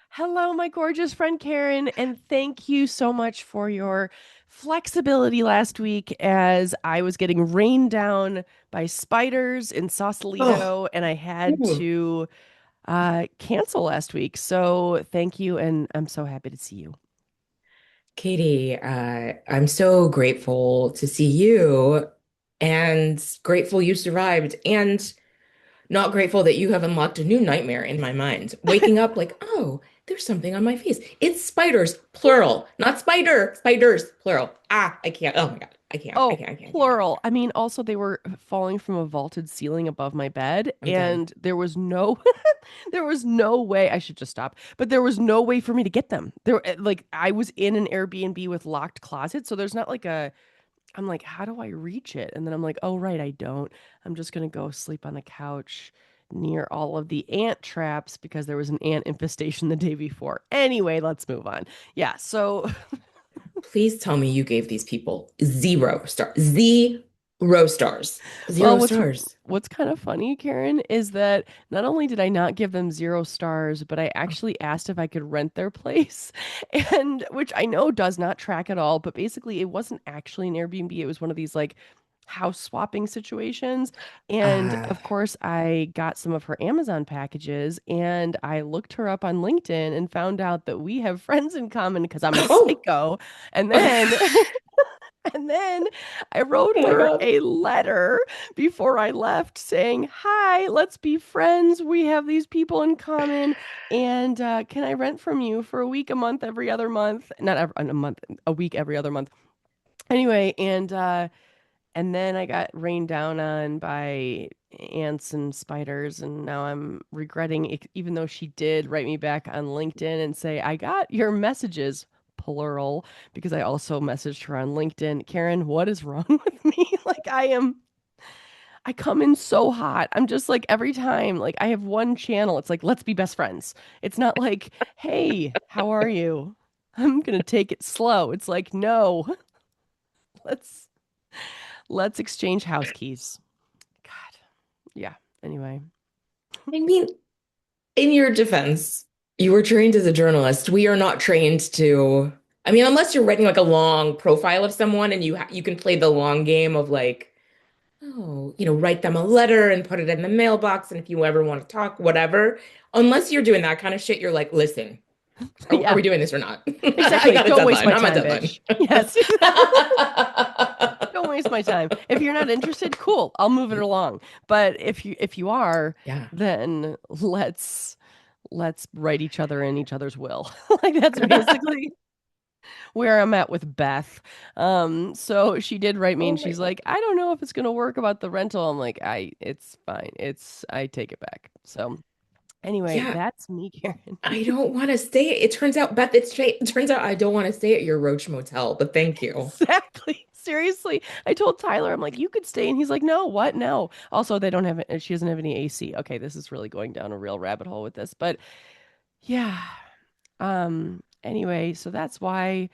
Hello, my gorgeous friend Karen, and thank you so much for your flexibility last week as I was getting rained down by spiders in Oh, Sausalito, and I had ooh. to cancel last week. So thank you, and I'm so happy to see you. Katie, I'm so grateful to see you and grateful you survived and not grateful that you have unlocked a new nightmare in my mind. Waking up like, oh, there's something on my face. It's spiders, plural, not spider, spiders, plural. I can't. Oh my God. I can't. I Oh, can't. I can't. I can't. I plural. can't. I mean, also they were falling from a vaulted ceiling above my bed, I'm done. and there was no there was no way I should just stop. But there was no way for me to get them. Like I was in an Airbnb with locked closets, so there's not like a I'm like, how do I reach it? And then I'm like, oh right, I don't. I'm just gonna go sleep on the couch near all of the ant traps because there was an ant infestation the day before. Anyway, let's move on. Yeah, so Please tell me you gave these people 0 stars. 0 stars. well, 0 stars. what's kind of funny, Karen, is that not only did I not give them 0 stars, but I actually asked if I could rent their place, and which I know does not track at all, but basically it wasn't actually an Airbnb. It was one of these like house swapping situations. And Uh, of course, I got some of her Amazon packages and I looked her up on LinkedIn and found out that we have friends in common because I'm a oh. psycho. And then Oh And then I wrote my her God. a letter before I left saying, "Hi, let's be friends. We have these people in common. And can I rent from you for a week, a month, every other month? Not every, a month, a week, every other month." Anyway, and then I got rained down on by ants and spiders, and now I'm regretting it, even though she did write me back on LinkedIn and say, I got your messages, plural, because I also messaged her on LinkedIn. Karen, what is wrong with me? I come in so hot. I'm just like every time, like I have one channel. It's like, let's be best friends. It's not like, hey, how are you? I'm gonna take it slow. It's like, no, let's let's exchange house keys. God. Yeah. Anyway. I mean, in your defense, you were trained as a journalist. We are not trained to, I mean, unless you're writing like a long profile of someone and you can play the long game of like, oh, write them a letter and put it in the mailbox. And if you ever want to talk, whatever. Unless you're doing that kind of shit, you're like, listen, are Yeah. we doing this or not? I Exactly. got a Don't waste deadline. my I'm a time, deadline. bitch. Yes. Don't waste my time. If you're not interested, cool. I'll move it along. But if you are, Yeah. then let's write each other in each other's will. Like that's basically where I'm at with Beth. So she did write me Oh and my she's God. like, I don't know if it's gonna work about the rental. I'm like, it's fine. I take it back. So anyway, Yeah. that's me, Karen. I don't want to stay. It turns out, Beth, it's straight. It turns out I don't want to stay at your Roach Motel, but thank you. Exactly. Seriously. I told Tyler, I'm like, you could stay. And he's like, no, what? No. Also, they don't have it. She doesn't have any AC. Okay, this is really going down a real rabbit hole with this. But yeah. Anyway, so that's why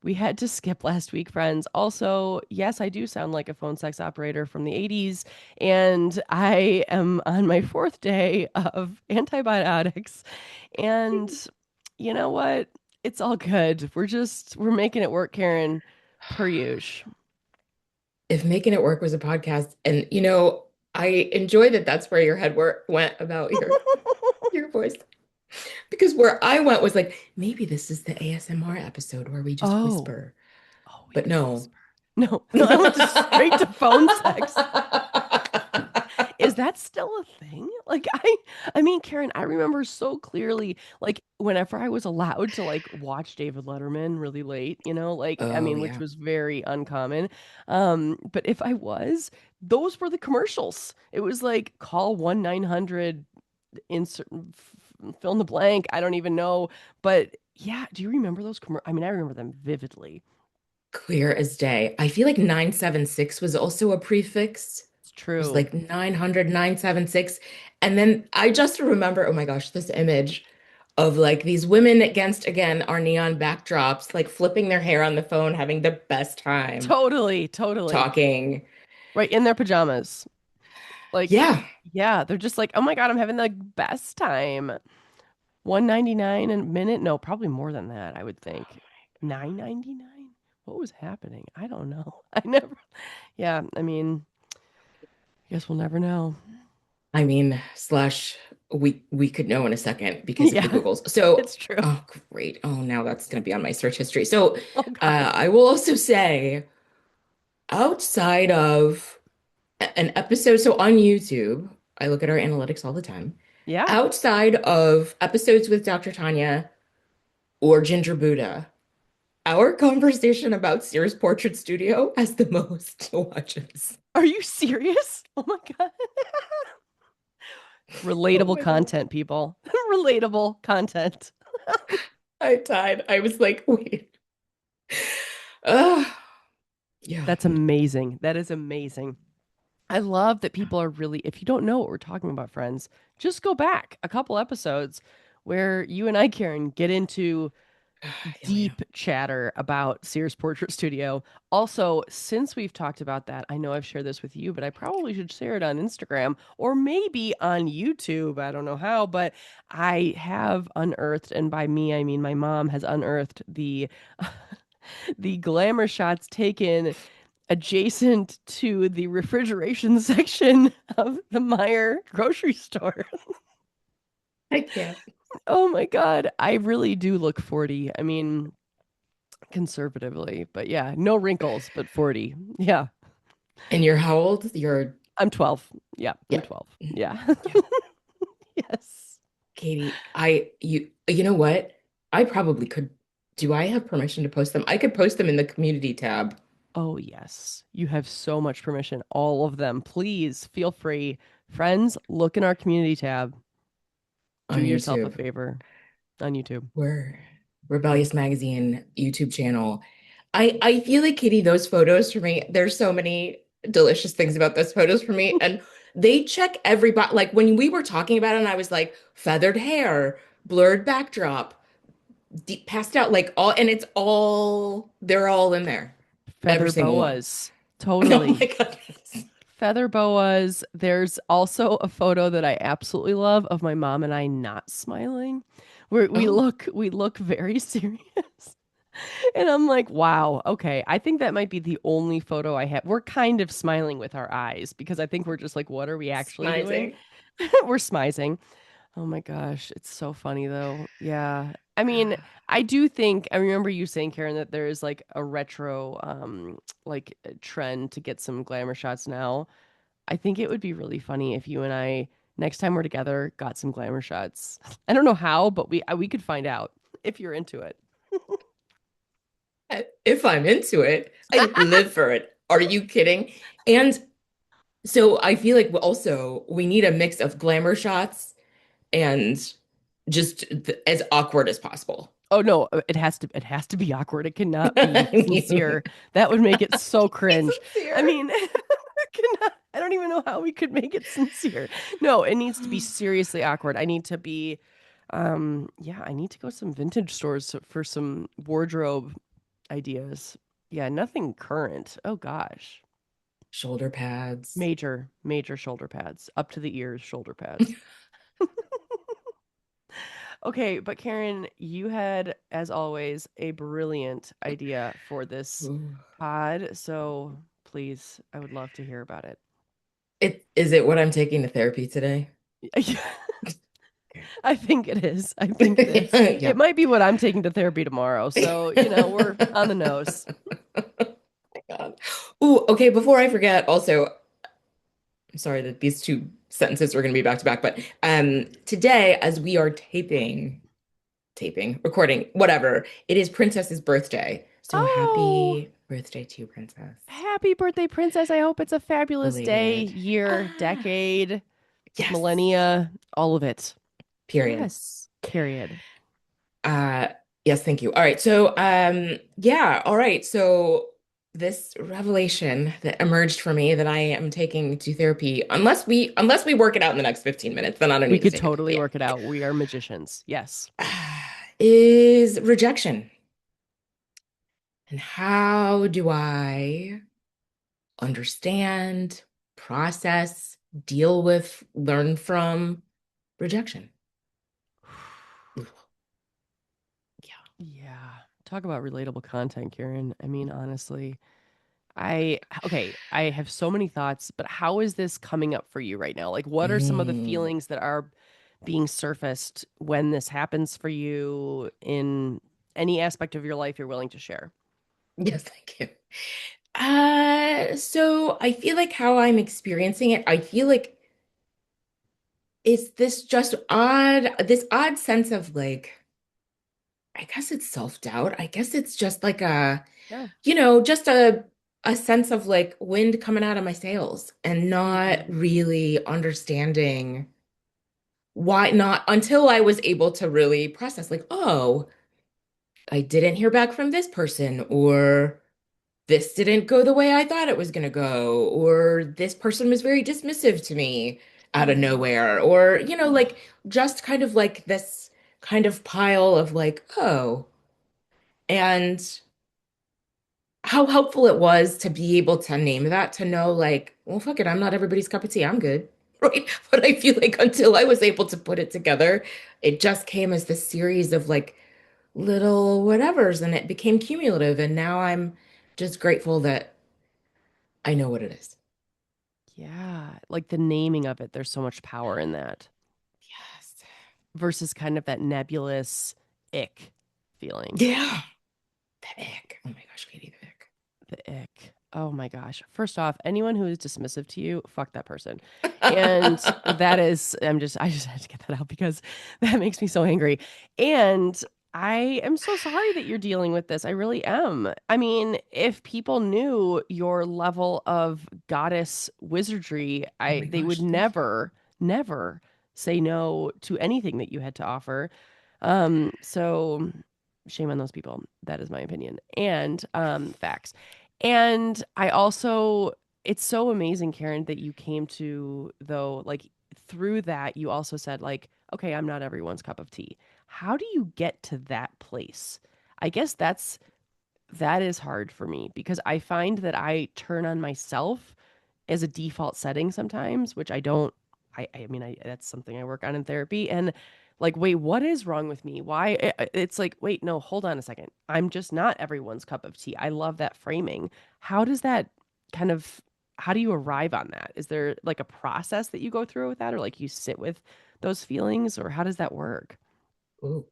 we had to skip last week, friends. Also, yes, I do sound like a phone sex operator from the 80s, and I am on my fourth day of antibiotics. And you know what? It's all good. We're making it work, Karen, per usual. If Making It Work was a podcast, and I enjoy that that's where your head went about your voice. Because where I went was like, maybe this is the ASMR episode where we just Oh, whisper. oh, we But could no. whisper. No, no, I went to straight to phone sex. Is that still a thing? I mean, Karen, I remember so clearly, like whenever I was allowed to like watch David Letterman really late, I Oh mean, which yeah. was very uncommon. But if I was, those were the commercials. It was like call 1-900 insert fill in the blank. I don't even know, but yeah, do you remember those I mean, I remember them vividly. Clear as day. I feel like 976 was also a prefix. It's It was true. like 900 976. And then I just remember, oh my gosh, this image of like these women against, again, our neon backdrops, like flipping their hair on the phone, having the best time Totally, totally. talking. Right in their pajamas. Like, Yeah. yeah, they're just like, oh my God, I'm having the best time. 1.99 a minute? No, probably more than that, I would think. 9.99? What was happening? I don't know. I never. Yeah, I mean, I guess we'll never know. I mean, slash, we could know in a second because of the Yeah, Googles. So, it's true. oh, great. Oh, now that's going to be on my search history. So, Oh God. I will also say, outside of an episode, so on YouTube, I look at our analytics all the time. Yeah. Outside of episodes with Dr. Tanya or Ginger Buddha, our conversation about Sears Portrait Studio has the most watches. Are you serious? Oh my God. Oh Relatable my God. content, people. Relatable content. I died. I was like, wait. Uh, yeah. That's amazing. That is amazing. I love that people are really, if you don't know what we're talking about, friends, just go back a couple episodes where you and I, Karen, get into Hell yeah. deep chatter about Sears Portrait Studio. Also, since we've talked about that, I know I've shared this with you, but I probably should share it on Instagram or maybe on YouTube. I don't know how, but I have unearthed, and by me, I mean my mom has unearthed the glamour shots taken adjacent to the refrigeration section of the Meijer grocery store. I can't. Oh my God. I really do look 40. I mean, conservatively, but yeah, no wrinkles, but 40. Yeah. And you're how old? You're, I'm 12. Yeah, I'm yeah. 12. Yeah. Yeah. Yes. Katie, you know what? I probably could. Do I have permission to post them? I could post them in the community tab Oh, yes. You have so much permission. All of them. Please feel free. Friends, look in our community tab. Do on yourself a YouTube. favor on YouTube. We're Rebellious Magazine YouTube channel. I feel like Katie, those photos for me, there's so many delicious things about those photos for me. And they check every box. Like when we were talking about it, and I was like, feathered hair, blurred backdrop, deep passed out, like all, and it's all, they're all in there. Every Feather single one. boas. Oh Totally. my goodness. Feather boas. There's also a photo that I absolutely love of my mom and I not smiling. Where Oh, we look very serious. And I'm like, wow, okay. I think that might be the only photo I have. We're kind of smiling with our eyes because I think we're just like, what are we actually doing? smizing. We're smizing. Oh my gosh, it's so funny though. Yeah. I mean, I do think I remember you saying, Karen, that there is like a retro trend to get some glamour shots now. I think it would be really funny if you and I next time we're together got some glamour shots. I don't know how, but we could find out if you're into it. If I'm into it, I live for it. Are you kidding? And so I feel like also we need a mix of glamour shots and just as awkward as possible. Oh no, it has to be awkward. It cannot be I sincere. mean, That would make it so be cringe. I sincere. mean, it cannot, I don't even know how we could make it sincere. No, it needs to be seriously awkward. I need to be yeah, I need to go to some vintage stores for some wardrobe ideas. Yeah, nothing current. Oh gosh. Shoulder pads. Major shoulder pads, up to the ears shoulder pads. Okay, but Karen, you had, as always, a brilliant idea for this Ooh. pod. So please, I would love to hear about it. Is it what I'm taking to therapy today? I think it is. I think it is. Okay. It Yep. might be what I'm taking to therapy tomorrow. So, we're on the nose. God. Ooh, okay, before I forget, also, I'm sorry that these two sentences are going to be back to back, but today, as we are recording, whatever, it is Princess's birthday. So Oh, happy birthday to you, Princess. happy birthday, princess. I hope it's a fabulous day, Belated. year, Ah, decade, yes. millennia, all of it. Period. Yes. Period. Uh, yes, thank you. All right. So, yeah, all right. So this revelation that emerged for me that I am taking to therapy, unless we work it out in the next 15 minutes, then I don't We need to could take it to totally the work it out. We are magicians. Yes. is rejection. And how do I understand, process, deal with, learn from rejection? Ooh, yeah. Yeah. Talk about relatable content, Karen. I mean, honestly, okay, I have so many thoughts, but how is this coming up for you right now? Like, what are some of the Mm. feelings that are being surfaced when this happens for you in any aspect of your life you're willing to share? Yes, thank you. So I feel like how I'm experiencing it, I feel like it's this just this odd sense of like, I guess it's self-doubt. I guess it's just like Yeah. just a sense of like wind coming out of my sails and not Mhm. really understanding why not until I was able to really process like, oh, I didn't hear back from this person, or this didn't go the way I thought it was going to go, or this person was very dismissive to me out of Mhm. nowhere, or, like just kind of like this kind of pile of like, oh, and how helpful it was to be able to name that, to know like, well, fuck it, I'm not everybody's cup of tea. I'm good. Right. But I feel like until I was able to put it together, it just came as this series of like little whatevers and it became cumulative. And now I'm just grateful that I know what it is. Yeah, like the naming of it, there's so much power in that Yes. versus kind of that nebulous ick feeling. Yeah. The ick. Oh my gosh, Katie, the The ick. Oh my gosh. First off, anyone who is dismissive to you, fuck that person. And that ick. is, I just had to get that out because that makes me so angry. And I am so sorry that you're dealing with this. I really am. I mean, if people knew your level of goddess wizardry, Oh my they would gosh, thank you. never say no to anything that you had to offer. So shame on those people. That is my opinion. And facts. And I also, it's so amazing, Karen, that you came to, though, like through that, you also said, like, okay, I'm not everyone's cup of tea. How do you get to that place? I guess that is hard for me because I find that I turn on myself as a default setting sometimes, which I don't. I mean, that's something I work on in therapy. And like, wait, what is wrong with me? Why? It's like, wait, no, hold on a second. I'm just not everyone's cup of tea. I love that framing. How does that kind of? How do you arrive on that? Is there like a process that you go through with that, or like you sit with those feelings, or how does that work? Ooh.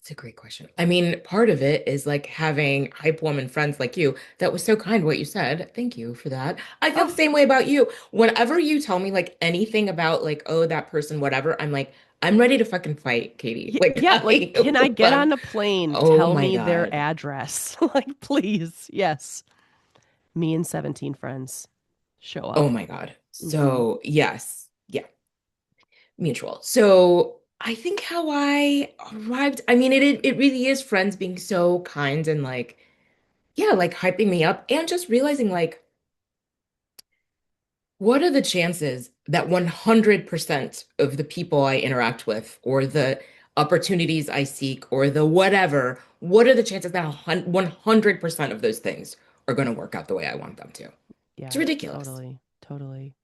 It's a great question. I mean, part of it is like having hype woman friends like you. That was so kind what you said. Thank you for that. I feel the Oh, same way about you. Whenever you tell me like anything about like, oh, that person, whatever, I'm like, I'm ready to fucking fight, Katie. Like yeah. Like, I can I get love, on a plane? oh Tell my me their God. address. Like, please. Yes. Me and 17 friends show Oh up. my God. Hmm. So yes. Yeah, mutual. So I think how I arrived, I mean, it really is friends being so kind and like, yeah, like hyping me up and just realizing like, what are the chances that 100% of the people I interact with, or the opportunities I seek, or the whatever, what are the chances that 100% of those things are going to work out the way I want them to? It's Yeah, ridiculous. totally. Totally.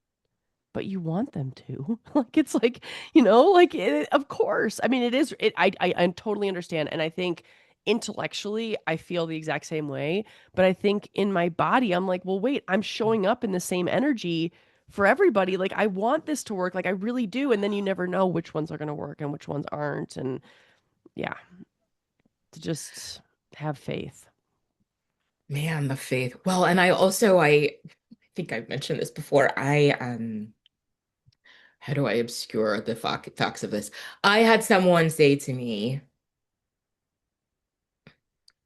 But you want them to. Like it's like, like of course. I mean, it is I totally understand and I think intellectually I feel the exact same way, but I think in my body I'm like, "Well, wait, I'm showing up in the same energy for everybody. Like I want this to work. Like I really do." And then you never know which ones are going to work and which ones aren't and yeah, to just have faith. Man, the faith. Well, and I think I've mentioned this before. How do I obscure the facts of this? I had someone say to me,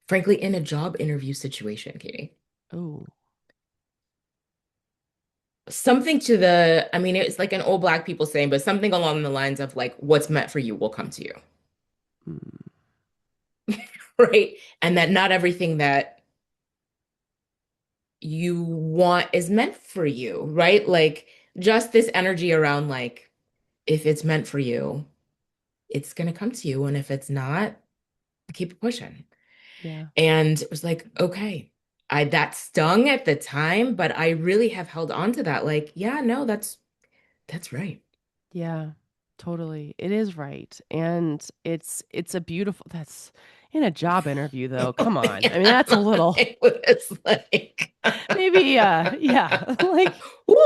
frankly, in a job interview situation, Katie, Oh. something to I mean, it's like an old black people saying, but something along the lines of like, what's meant for you will come to you, Mm, right? And that not everything that you want is meant for you, right? Like just this energy around like, if it's meant for you, it's gonna come to you. And if it's not, keep pushing. yeah. And it was like, okay. That stung at the time, but I really have held on to that. Like, yeah, no, that's right. Yeah. Totally. It is right. And it's a beautiful that's in a job interview though. Come on. I mean, Yeah, that's a little it was like, maybe yeah. Like woo.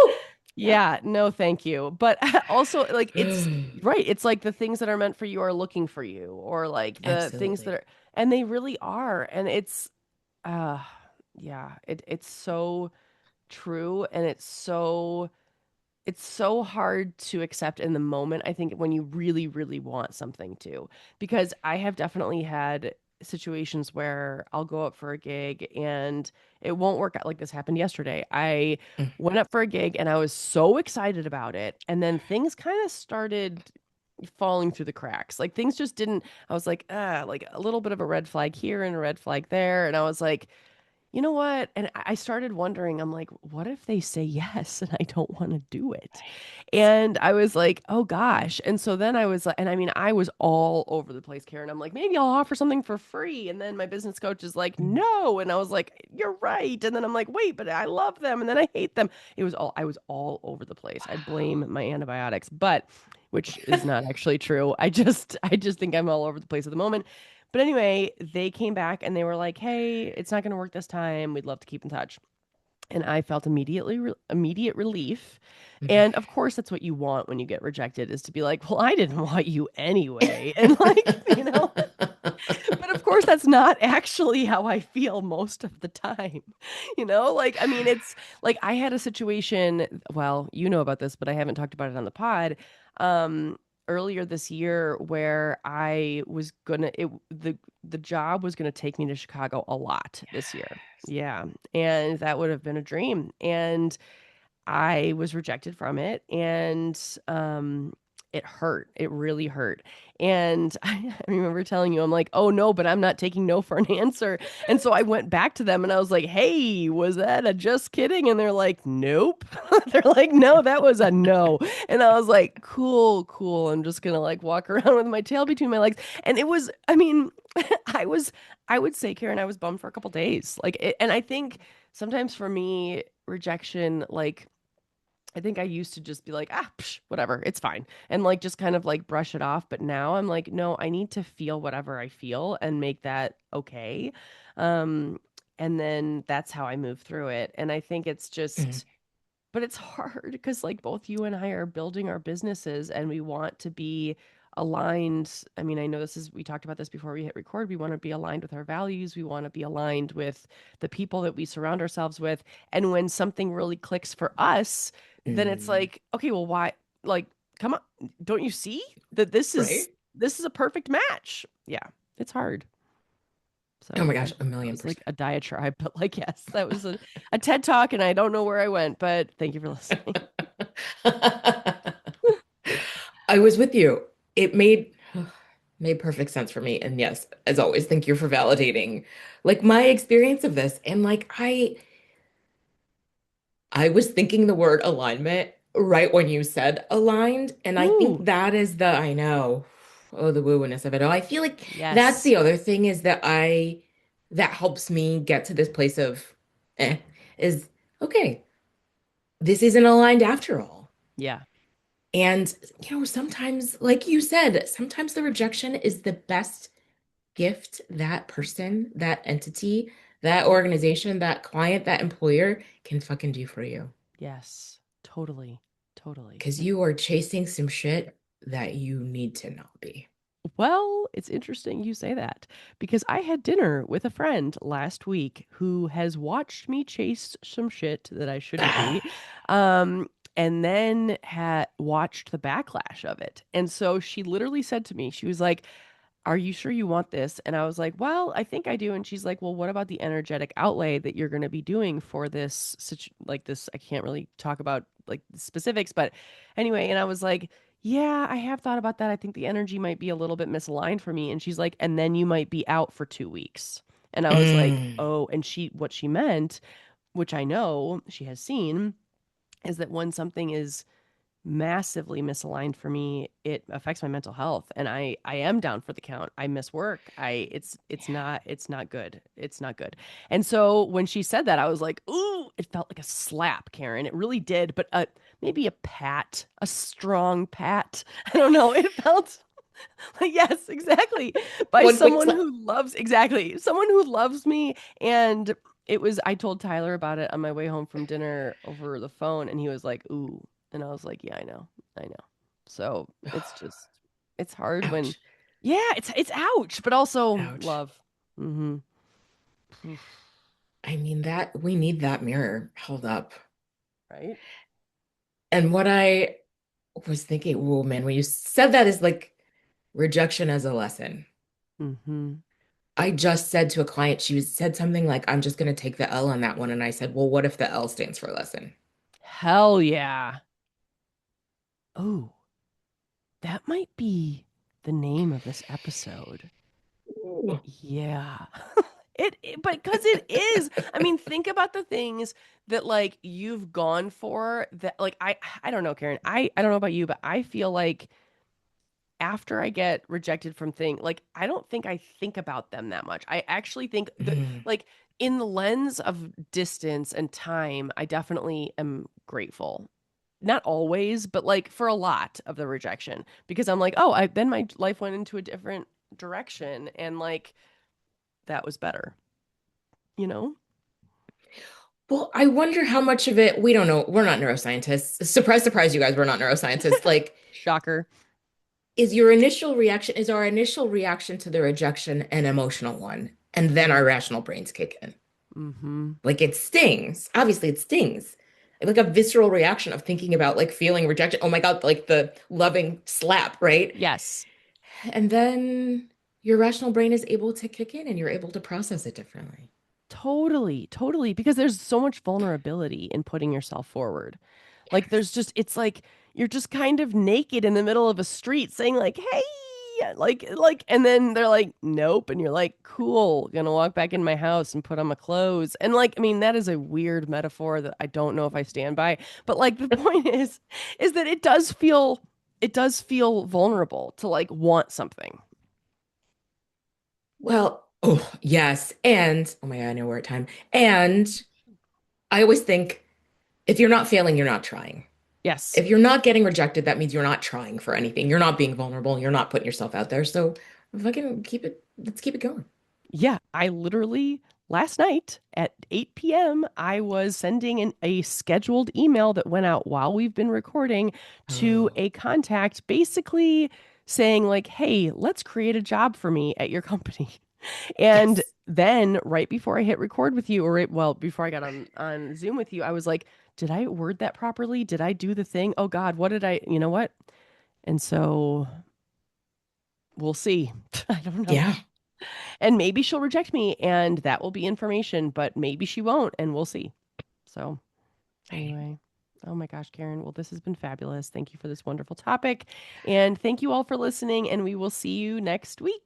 Yeah. yeah, no thank you. But also like it's right. It's like the things that are meant for you are looking for you or like the things that Absolutely. are and they really are. And it's uh yeah, it's so true and it's so hard to accept in the moment, I think, when you really, really want something to. Because I have definitely had situations where I'll go up for a gig and it won't work out. Like this happened yesterday. I Mm. went up for a gig and I was so excited about it. And then things kind of started falling through the cracks. Like things just didn't, I was like a little bit of a red flag here and a red flag there. And I was like, you know what? And I started wondering, I'm like, what if they say yes and I don't want to do it? Right. And I was like, oh gosh. And so then I was like, and I mean, I was all over the place, Karen. I'm like, maybe I'll offer something for free. And then my business coach is like, Mm. no. And I was like, you're right. And then I'm like, wait, but I love them. And then I hate them. I was all over the place. I blame my antibiotics, but which is not actually true. I just think I'm all over the place at the moment. But anyway, they came back and they were like, "Hey, it's not going to work this time. We'd love to keep in touch." And I felt immediate relief. And of course, that's what you want when you get rejected is to be like, "Well, I didn't want you anyway." And like, but of course that's not actually how I feel most of the time. Like I mean it's like I had a situation, well, you know about this, but I haven't talked about it on the pod. Um Earlier this year where I was gonna it the job was gonna take me to Chicago a lot this year. Yes. Yeah. And that would have been a dream. And I was rejected from it and it hurt. It really hurt. And I remember telling you, I'm like, oh no, but I'm not taking no for an answer. And so I went back to them and I was like, hey, was that a just kidding? And they're like, nope. They're like, no, that was a no. And I was like, cool, cool. I'm just gonna like walk around with my tail between my legs. And it was, I mean, I was, I would say, Karen, I was bummed for a couple days. And I think sometimes for me, rejection, like, I think I used to just be like, ah, psh, whatever, it's fine. And like just kind of like brush it off. But now I'm like, no, I need to feel whatever I feel and make that okay. Um, and then that's how I move through it. And I think it's Mm. just, but it's hard because like both you and I are building our businesses and we want to be aligned. I mean, I know we talked about this before we hit record. We want to be aligned with our values. We want to be aligned with the people that we surround ourselves with. And when something really clicks for us, then it's Mm. like, okay, well, why? Like, come on. Don't you see that Right? this is a perfect match? Yeah, it's hard. Oh So my I gosh, know a that million was like percent. a diatribe, but like, yes, that was a TED talk, and I don't know where I went, but thank you for listening. I was with you. It made perfect sense for me. And yes, as always, thank you for validating like my experience of this. And like I was thinking the word alignment right when you said aligned. And I think Ooh, that is the, I know, oh, the woo-ness of it all. I feel like that's yes. the other thing is that that helps me get to this place of, eh, is okay, this isn't aligned after all. Yeah. And, sometimes, like you said, sometimes the rejection is the best gift that person, that entity, that organization, that client, that employer can fucking do for you. Yes. Totally. Totally. Because you are chasing some shit that you need to not be. Well, it's interesting you say that because I had dinner with a friend last week who has watched me chase some shit that I shouldn't be, and then had watched the backlash of it. And so she literally said to me, she was like, are you sure you want this? And I was like, well, I think I do. And she's like, well, what about the energetic outlay that you're going to be doing for this, like this? I can't really talk about like the specifics, but anyway. And I was like, yeah, I have thought about that. I think the energy might be a little bit misaligned for me. And she's like, and then you might be out for 2 weeks. And I was like, Mm. oh, and what she meant, which I know she has seen, is that when something is massively misaligned for me. It affects my mental health, and I am down for the count. I miss work. I it's not good. It's not good. And so when she said that, I was like, ooh, it felt like a slap, Karen. It really did, but maybe a pat, a strong pat. I don't know. It felt yes, exactly. By One quick someone slap. who loves, exactly, someone who loves me. And it was, I told Tyler about it on my way home from dinner over the phone, and he was like, ooh. And I was like, yeah, I know. I know. So it's just, it's hard when, Ouch. yeah, it's ouch, but also Ouch. love. Mm-hmm. I mean, that we need that mirror held up. Right? And what I was thinking, oh man, when you said that is like rejection as a lesson. Mm-hmm. I just said to a client, said something like, I'm just going to take the L on that one. And I said, well, what if the L stands for lesson? Hell yeah. Oh, that might be the name of this episode. Ooh. Yeah. But because it is. I mean, think about the things that like you've gone for that like I don't know, Karen. I don't know about you, but I feel like after I get rejected from like I don't think I think about them that much. I actually think that Mm. like in the lens of distance and time, I definitely am grateful. Not always, but like for a lot of the rejection because I'm like, "Oh, I then my life went into a different direction and like that was better." You know? Well, I wonder how much of it, we don't know. We're not neuroscientists. Surprise, surprise, you guys, we're not neuroscientists. Like, Shocker. is our initial reaction to the rejection an emotional one? And then Mm, our rational brains kick in. mm-hmm. Like it stings. Obviously, it stings. Like a visceral reaction of thinking about like feeling rejection. Oh my God, like the loving slap, right? Yes. And then your rational brain is able to kick in and you're able to process it differently. Totally, totally. Because there's so much vulnerability in putting yourself forward. Like Yes. there's just it's like you're just kind of naked in the middle of a street saying like, "Hey," like and then they're like, "Nope." And you're like, "Cool, gonna walk back in my house and put on my clothes." And like, I mean, that is a weird metaphor that I don't know if I stand by, but like the point is that it does feel vulnerable to like want something. Well, oh, yes. And oh my God, I know we're at time. And I always think if you're not failing, you're not trying. Yes. If you're not getting rejected, that means you're not trying for anything. You're not being vulnerable. You're not putting yourself out there. So fucking let's keep it going. Yeah, I literally last night at 8 p.m. I was sending a scheduled email that went out while we've been recording to Oh, a contact basically saying like, "Hey, let's create a job for me at your company." And yes. then right before I hit record with you or well, before I got on Zoom with you, I was like, "Did I word that properly? Did I do the thing? Oh God, what did I, you know what?" And so we'll see. I don't know. Yeah. And maybe she'll reject me and that will be information, but maybe she won't and we'll see. So, Right. anyway, oh my gosh, Karen. Well, this has been fabulous. Thank you for this wonderful topic. And thank you all for listening. And we will see you next week.